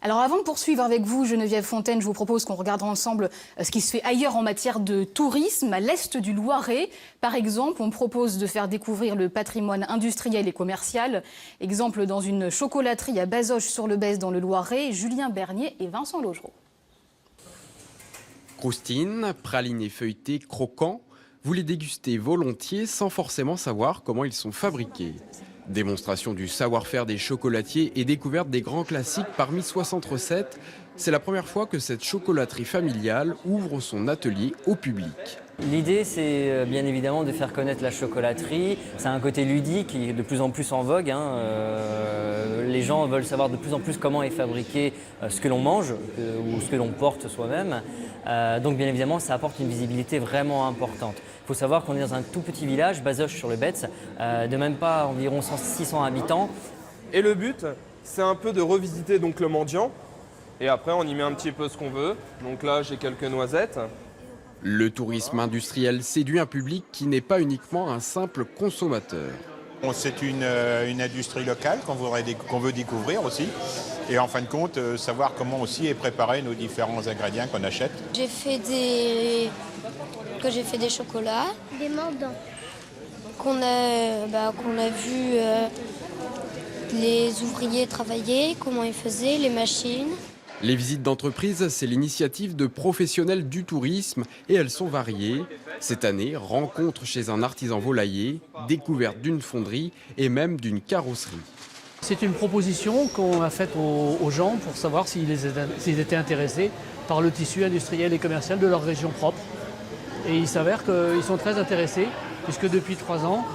Alors avant de poursuivre avec vous, Geneviève Fontaine, je vous propose qu'on regarde ensemble ce qui se fait ailleurs en matière de tourisme, à l'est du Loiret. Par exemple, on propose de faire découvrir le patrimoine industriel et commercial. Exemple dans une chocolaterie à Bazoches-sur-le-Besse dans le Loiret, Julien Bernier et Vincent Logereau. Croustines, pralinés feuilletés, croquants, vous les dégustez volontiers sans forcément savoir comment ils sont fabriqués. Démonstration du savoir-faire des chocolatiers et découverte des grands classiques parmi 60 recettes, c'est la première fois que cette chocolaterie familiale ouvre son atelier au public. L'idée, c'est bien évidemment de faire connaître la chocolaterie. C'est un côté ludique qui est de plus en plus en vogue. Les gens veulent savoir de plus en plus comment est fabriqué ce que l'on mange ou ce que l'on porte soi-même. Donc bien évidemment, ça apporte une visibilité vraiment importante. Il faut savoir qu'on est dans un tout petit village, Bazoches-sur-le-Besse, de même pas environ 600 habitants. Et le but, c'est un peu de revisiter donc le mendiant. Et après, on y met un petit peu ce qu'on veut. Donc là, j'ai quelques noisettes. Le tourisme industriel séduit un public qui n'est pas uniquement un simple consommateur. C'est une industrie locale qu'on veut découvrir aussi. Et en fin de compte, savoir comment aussi est préparé nos différents ingrédients qu'on achète. J'ai fait des chocolats. Des mordants. Qu'on a vu les ouvriers travailler, comment ils faisaient, les machines. Les visites d'entreprise, c'est l'initiative de professionnels du tourisme et elles sont variées. Cette année, rencontre chez un artisan volailler, découverte d'une fonderie et même d'une carrosserie. C'est une proposition qu'on a faite aux gens pour savoir s'ils étaient intéressés par le tissu industriel et commercial de leur région propre. Et il s'avère qu'ils sont très intéressés puisque depuis 3 ans,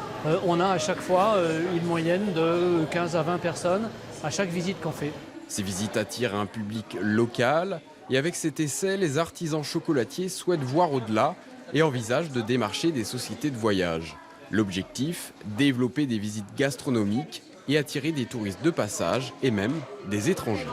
on a à chaque fois une moyenne de 15 à 20 personnes à chaque visite qu'on fait. Ces visites attirent un public local et avec cet essai, les artisans chocolatiers souhaitent voir au-delà et envisagent de démarcher des sociétés de voyage. L'objectif, développer des visites gastronomiques et attirer des touristes de passage et même des étrangers.